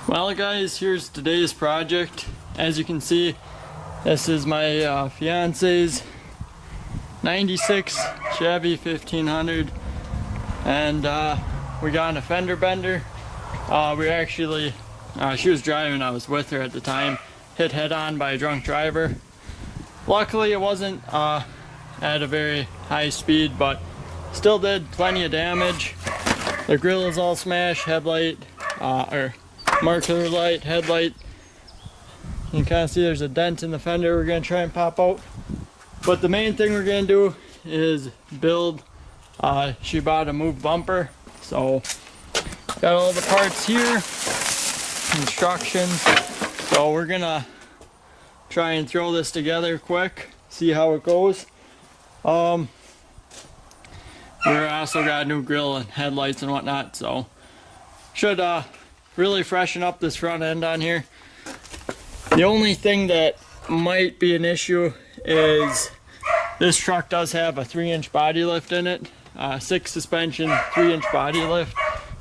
Well guys, here's today's project. As you can see, this is my fiance's 96 Chevy 1500, and we got a fender bender. She was driving, I was with her at the time, hit head on by a drunk driver. Luckily it wasn't at a very high speed, but still did plenty of damage. The grill is all smashed, headlight, or marker light, headlight. You can kind of see there's a dent in the fender we're going to try and pop out. But the main thing we're going to do is build, she bought a move bumper. So got all the parts here, instructions. So we're going to try and throw this together quick, see how it goes. We also got a new grill and headlights and whatnot, so should really freshen up this front end on here. The only thing that might be an issue is this truck does have a 3-inch body lift in it, 6 suspension, 3-inch body lift.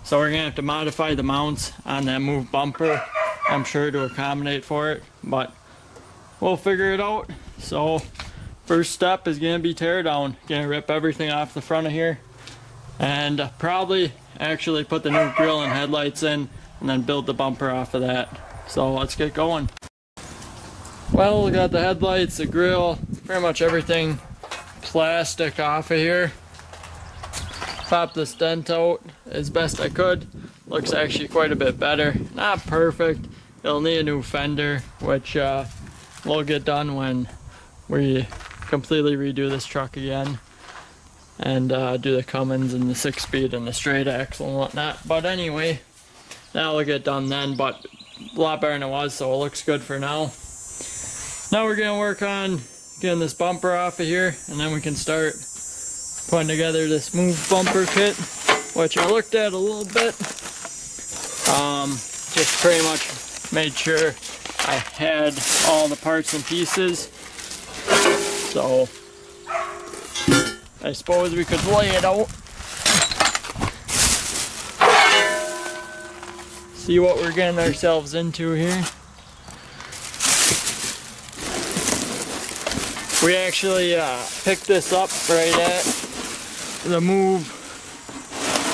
So we're gonna have to modify the mounts on that move bumper, I'm sure, to accommodate for it, but we'll figure it out. So first step is gonna be tear down. Gonna rip everything off the front of here and probably actually put the new grill and headlights in and then build the bumper off of that. So let's get going. Well, we got the headlights, the grill, pretty much everything plastic off of here. Pop this dent out as best I could. Looks actually quite a bit better. Not perfect. It'll need a new fender, which we'll get done when we completely redo this truck again and do the Cummins and the 6-speed and the straight axle and whatnot. But anyway, that'll get done then, but a lot better than it was, so it looks good for now. Now we're gonna work on getting this bumper off of here, and then we can start putting together this move bumper kit, which I looked at a little bit. Just pretty much made sure I had all the parts and pieces. So I suppose we could lay it out. See what we're getting ourselves into here. We actually picked this up right at the move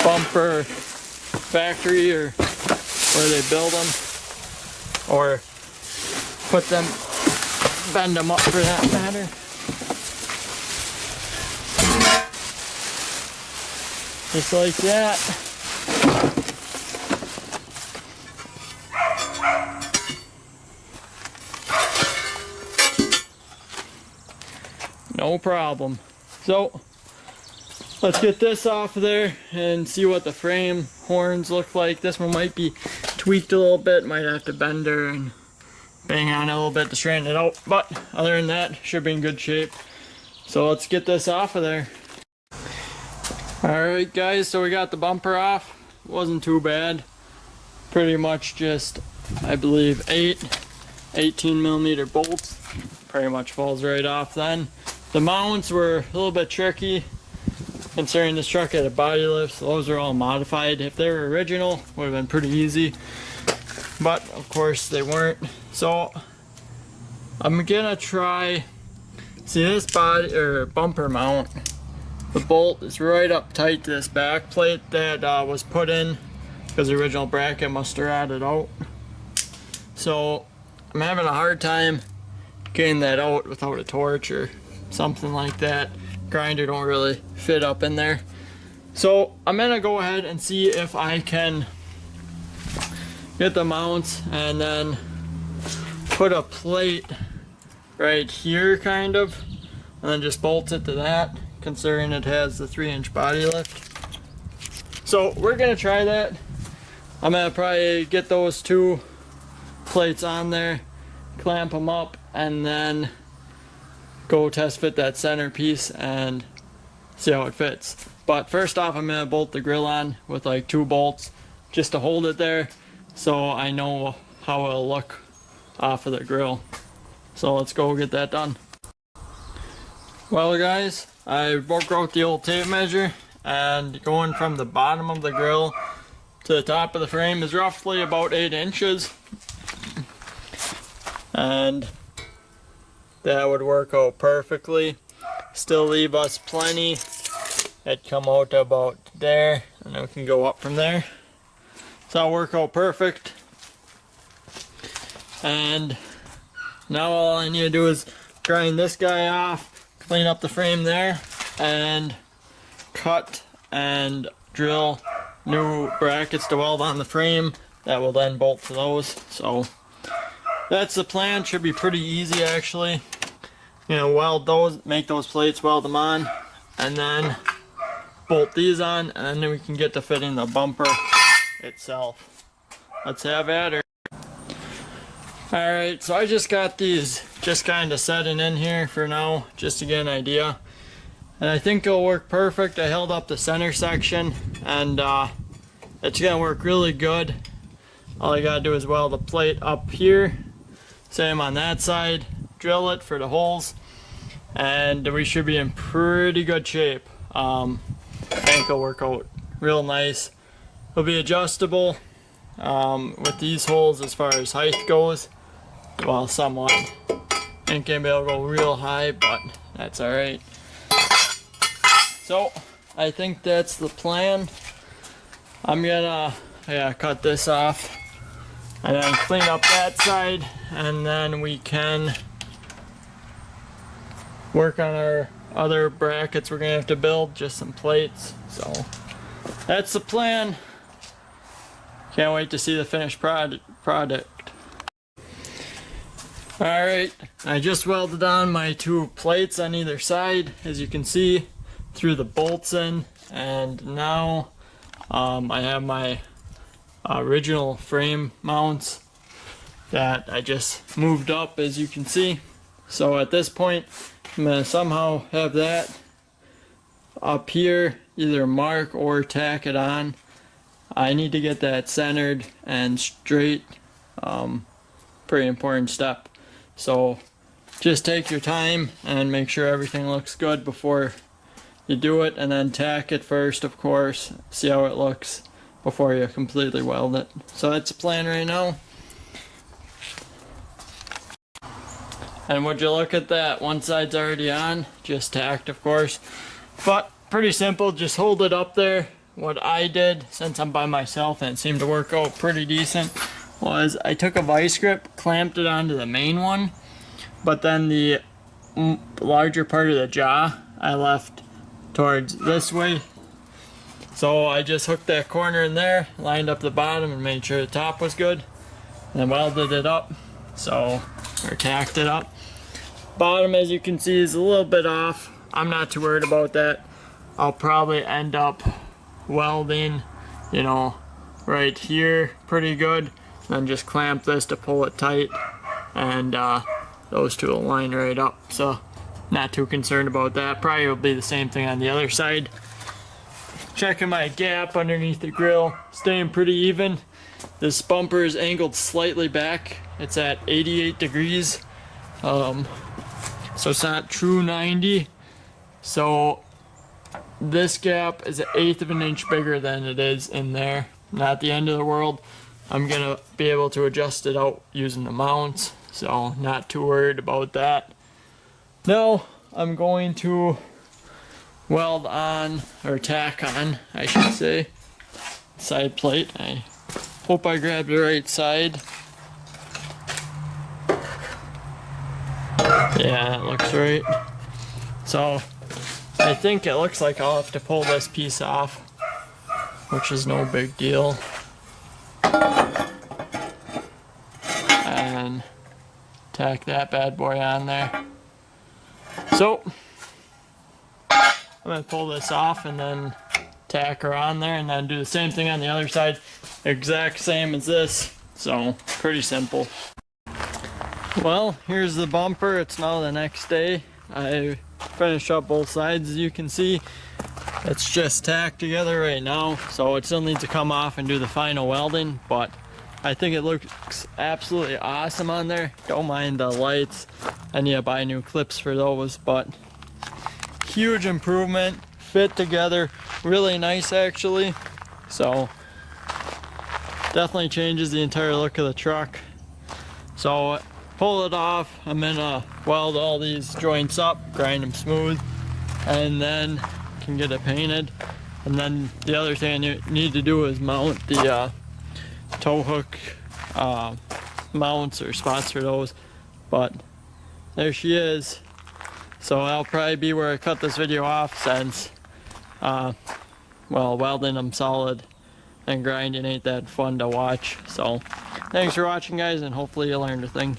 bumper factory, or where they build them, or put them, bend them up for that matter. Just like that. No problem. So let's get this off of there and see what the frame horns look like. This one might be tweaked a little bit, might have to bend her and bang on it a little bit to straighten it out, but other than that, should be in good shape. So let's get this off of there. Alright guys, so we got the bumper off. Wasn't too bad. Pretty much just, I believe, 18mm bolts. Pretty much falls right off then. The mounts were a little bit tricky, considering this truck had a body lift, so those are all modified. If they were original, would have been pretty easy, but of course they weren't. So I'm gonna try, see this body or bumper mount, the bolt is right up tight to this back plate that was put in because the original bracket must have rotted out. So I'm having a hard time getting that out without a torch or something like that. Grinder don't really fit up in there. So I'm gonna go ahead and see if I can get the mounts and then put a plate right here kind of, and then just bolt it to that, considering it has the 3-inch body lift. So we're gonna try that. I'm gonna probably get those 2 plates on there, clamp them up, and then go test fit that center piece and see how it fits. But first off, I'm gonna bolt the grill on with like 2 bolts just to hold it there, so I know how it'll look off of the grill. So let's go get that done. Well guys, I broke out the old tape measure, and going from the bottom of the grill to the top of the frame is roughly about 8 inches. And that would work out perfectly. Still leave us plenty. It'd come out to about there, and then we can go up from there. So that'll work out perfect. And now all I need to do is grind this guy off, clean up the frame there, and cut and drill new brackets to weld on the frame that will then bolt to those. So that's the plan. Should be pretty easy actually. You know, weld those, make those plates, weld them on, and then bolt these on, and then we can get to fitting the bumper itself. Let's have at her. Alright, so I just got these just kind of setting in here for now, just to get an idea. And I think it'll work perfect. I held up the center section, and it's gonna work really good. All I gotta do is weld the plate up here, same on that side, drill it for the holes, and we should be in pretty good shape. I think it'll work out real nice. It'll be adjustable with these holes as far as height goes. Well, somewhat. Ain't gonna be able to go real high, but that's alright. So, I think that's the plan. I'm gonna cut this off and then clean up that side, and then we can work on our other brackets we're gonna have to build, just some plates. So, that's the plan. Can't wait to see the finished product. Alright, I just welded on my 2 plates on either side, as you can see, through the bolts in, and now I have my original frame mounts that I just moved up, as you can see. So at this point, I'm going to somehow have that up here, either mark or tack it on. I need to get that centered and straight. Pretty important step. So just take your time and make sure everything looks good before you do it, and then tack it first, of course. See how it looks before you completely weld it. So that's the plan right now. And would you look at that, one side's already on, just tacked of course. But pretty simple, just hold it up there. What I did, since I'm by myself and it seemed to work out pretty decent, was I took a vice grip, clamped it onto the main one, but then the larger part of the jaw I left towards this way. So I just hooked that corner in there, lined up the bottom and made sure the top was good, and then welded it up, or tacked it up. Bottom, as you can see, is a little bit off. I'm not too worried about that. I'll probably end up welding, you know, right here pretty good, then just clamp this to pull it tight, and those two will line right up. So not too concerned about that. Probably will be the same thing on the other side. Checking my gap underneath the grill, staying pretty even. This bumper is angled slightly back. It's at 88 degrees. So it's not true 90. So this gap is 1/8 of an inch bigger than it is in there. Not the end of the world. I'm gonna be able to adjust it out using the mounts, so not too worried about that. Now I'm going to weld on, or tack on, I should say, side plate. I hope I grabbed the right side. Yeah, that looks right. So I think it looks like I'll have to pull this piece off, which is no big deal. And tack that bad boy on there. So I'm gonna pull this off and then tack her on there, and then do the same thing on the other side, exact same as this. So pretty simple. Well, here's the bumper. It's now the next day. I finished up both sides, as you can see. It's just tacked together right now, so it still needs to come off and do the final welding, but I think it looks absolutely awesome on there. Don't mind the lights. I need to buy new clips for those, but huge improvement. Fit together really nice actually. So definitely changes the entire look of the truck. So pull it off, I'm gonna weld all these joints up, grind them smooth, and then can get it painted. And then the other thing I need to do is mount the tow hook mounts or spots for those. But there she is. So that'll probably be where I cut this video off, since well, welding them solid and grinding ain't that fun to watch. So thanks for watching, guys, and hopefully you learned a thing.